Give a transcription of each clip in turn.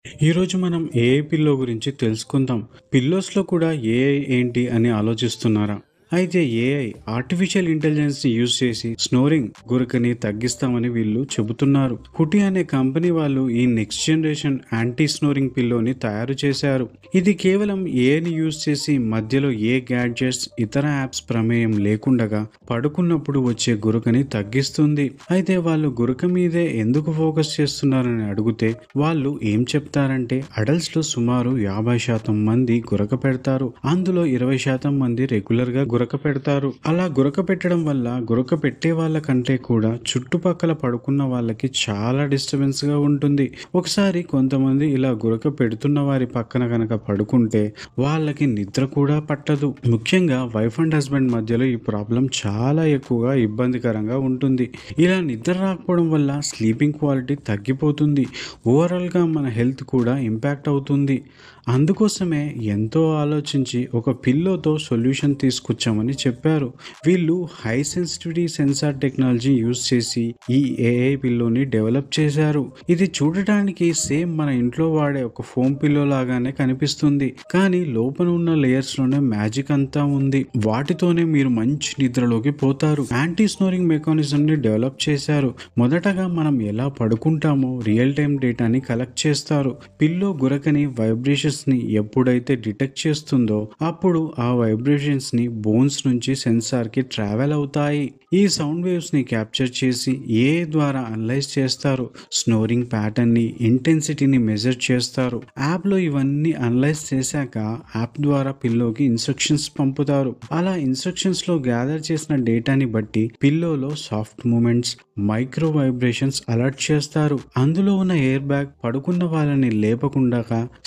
ఈరోజు మనం AI pillow గురించి తెలుసుకుందాం. పిల్లోస్‌లో కూడా ఏఐ ఏంటి అని ఆలోచిస్తున్నారా? అయితే ఏఐ ఆర్టిఫిషియల్ ఇంటెలిజెన్స్‌ని యూజ్ చేసి స్నోరింగ్ గురకని తగ్గిస్తామని వీళ్ళు చెబుతున్నారు. హుటీ అనే కంపెనీ వాళ్ళు ఈ నెక్స్ట్ జనరేషన్ యాంటీ స్నోరింగ్ పిల్లోని తయారు చేశారు. ఇది కేవలం ఏఐని యూజ్ చేసి మధ్యలో ఏ గ్యాడ్జెట్స్, ఇతర యాప్స్ ప్రమేయం లేకుండగా పడుకున్నప్పుడు వచ్చే గురకని తగ్గిస్తుంది. అయితే వాళ్ళు గురక మీదే ఎందుకు ఫోకస్ చేస్తున్నారని అడిగితే వాళ్ళు ఏం చెప్తారంటే అడల్ట్స్‌లో సుమారు 50% మంది గురక పెడతారు. అందులో 20% మంది రెగ్యులర్‌గా గురక పెడతారు. అలా గురక పెట్టడం వల్ల గురక పెట్టే వాళ్ళ కంటే కూడా చుట్టుపక్కల పడుకున్న వాళ్ళకి చాలా డిస్టర్బెన్స్‌గా ఉంటుంది. ఒకసారి కొంతమంది ఇలా గురక పెడుతున్న వారి పక్కన గనక పడుకుంటే వాళ్ళకి నిద్ర కూడా పట్టదు. ముఖ్యంగా వైఫ్ అండ్ హస్బెండ్ మధ్యలో ఈ ప్రాబ్లం చాలా ఎక్కువగా ఇబ్బందికరంగా ఉంటుంది. ఇలా నిద్ర రాకపోవడం వల్ల స్లీపింగ్ క్వాలిటీ తగ్గిపోతుంది. ఓవరాల్‌గా మన హెల్త్ కూడా ఇంపాక్ట్ అవుతుంది. అందుకోసమే ఎంతో ఆలోచించి ఒక పిల్లోతో సొల్యూషన్ తీసుకొచ్చామని చెప్పారు. వీళ్ళు high sensitivity sensor technology use చేసి ఈ ఏఐ పిల్లోని డెవలప్ చేశారు. ఇది చూడటానికి సేమ్ మన ఇంట్లో వాడే ఒక ఫోమ్ పిల్లో లాగానే కనిపిస్తుంది. కానీ లోపల ఉన్న లేయర్స్ లోనే మ్యాజిక్ అంతా ఉంది. వాటితోనే మీరు మంచి నిద్రలోకి పోతారు. యాంటీ స్నోరింగ్ మెకానిజం ని డెవలప్ చేశారు. మొదటగా మనం ఎలా పడుకుంటామో రియల్ టైం డేటాని కలెక్ట్ చేస్తారు. పిల్లో గురకని వైబ్రేషన్స్ ని ఎప్పుడైతే డిటెక్ట్ చేస్తుందో అప్పుడు ఆ వైబ్రేషన్స్ ని బోన్స్ నుంచి సెన్సార్ కి ట్రావెల్ అవుతాయి. ఈ సౌండ్ వేవ్స్ ని క్యాప్చర్ చేసి ఏఐ ద్వారా అనలైజ్ చేస్తారు. స్నోరింగ్ ప్యాటర్న్ ని, ఇంటెన్సిటీని మెజర్ చేస్తారు. యాప్ లో ఇవన్నీ అనలైజ్ చేశాక యాప్ ద్వారా పిల్లోకి ఇన్స్ట్రక్షన్స్ పంపుతారు. అలా ఇన్స్ట్రక్షన్స్ లో గ్యాదర్ చేసిన డేటాని బట్టి పిల్లోలో soft movements, micro vibrations alert చేస్తారు. అందులో ఉన్న ఎయిర్ బ్యాగ్ పడుకున్న వాళ్ళని లేపకుండా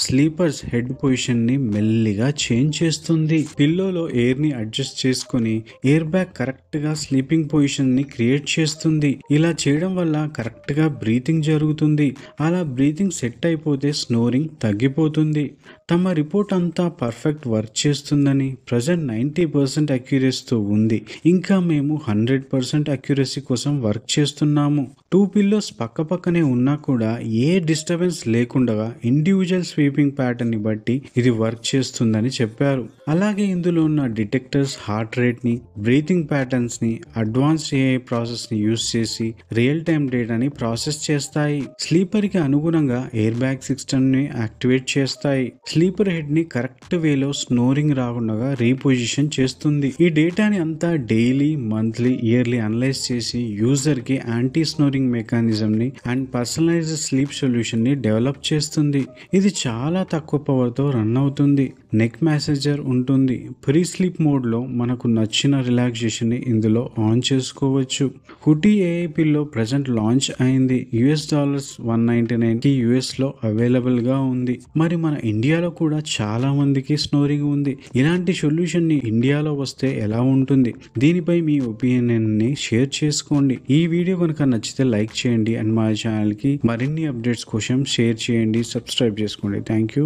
స్లీపర్స్ హెడ్ పొజిషన్ ని మెల్లిగా చేంజ్ చేస్తుంది. పిల్లోలో ఎయిర్ ని అడ్జస్ట్ చేసుకుని ఎయిర్ బ్యాగ్ కరెక్ట్ గా స్లీపింగ్ పొజిషన్ ని క్రియేట్ చేస్తుంది. ఇలా చేయడం వల్ల కరెక్ట్ గా బ్రీతింగ్ జరుగుతుంది. అలా బ్రీతింగ్ సెట్ అయిపోతే స్నోరింగ్ తగ్గిపోతుంది. తమ రిపోర్ట్ అంతా పర్ఫెక్ట్ వర్క్ చేస్తుందని, ప్రజెంట్ 90% అక్యురసీతో ఉంది. ఇంకా మేము 100% అక్యురసీ కోసం వర్క్ చేస్తున్నాము. 2 పిల్లోస్ పక్కపక్కనే ఉన్నా కూడా ఏ డిస్టర్బెన్స్ లేకుండా ఇండివిజువల్ స్వీపింగ్ ప్యాటర్న్ ని బట్టి ఇది వర్క్ చేస్తుందని చెప్పారు. అలాగే ఇందులో ఉన్న డిటెక్టర్స్ హార్ట్ రేట్ ని, బ్రీతింగ్ ప్యాటర్న్స్ ని, అడ్వాన్స్డ్ ఏఐ ప్రాసెస్ ని యూజ్ చేసి రియల్ టైం డేటాని ప్రాసెస్ చేస్తాయి. స్లీపర్ కి అనుగుణంగా ఎయిర్ బ్యాగ్ సిస్టమ్ ని యాక్టివేట్ చేస్తాయి. స్లీపర్ హెడ్ ని కరెక్ట్ వేలో స్నోరింగ్ రాకుండా రీపొజిషన్ చేస్తుంది. ఈ డేటాని అంతా డైలీ, మంత్లీ, ఇయర్లీ అనలైజ్ చేసి యూజర్ కి యాంటీ స్నోరింగ్ మెకానిజం ని అండ్ పర్సనలైజ్డ్ స్లీప్ సొల్యూషన్ ని డెవలప్ చేస్తుంది. ఇది చాలా తక్కువ పవర్ తో రన్ అవుతుంది. నెక్ మ్యాసేజర్ ఉంటుంది. ప్రీ స్లీప్ మోడ్ లో మనకు నచ్చిన రిలాక్సేషన్ ని ఇందులో ఆన్ చేసుకోవచ్చు. హుటీ ఏఐ పిల్లో ప్రజెంట్ లాంచ్ అయింది. $199 కి యుఎస్ లో అవైలబుల్ గా ఉంది. మరి మన ఇండియాలో కూడా చాలా మందికి స్నోరింగ్ ఉంది. ఇలాంటి సొల్యూషన్ ని ఇండియాలో వస్తే ఎలా ఉంటుంది? దీనిపై మీ ఒపీనియన్ ని షేర్ చేసుకోండి. ఈ వీడియో కనుక నచ్చితే లైక్ చేయండి అండ్ మా ఛానల్ కి మరిన్ని అప్డేట్స్ కోసం షేర్ చేయండి, సబ్స్క్రైబ్ చేసుకోండి. Thank you.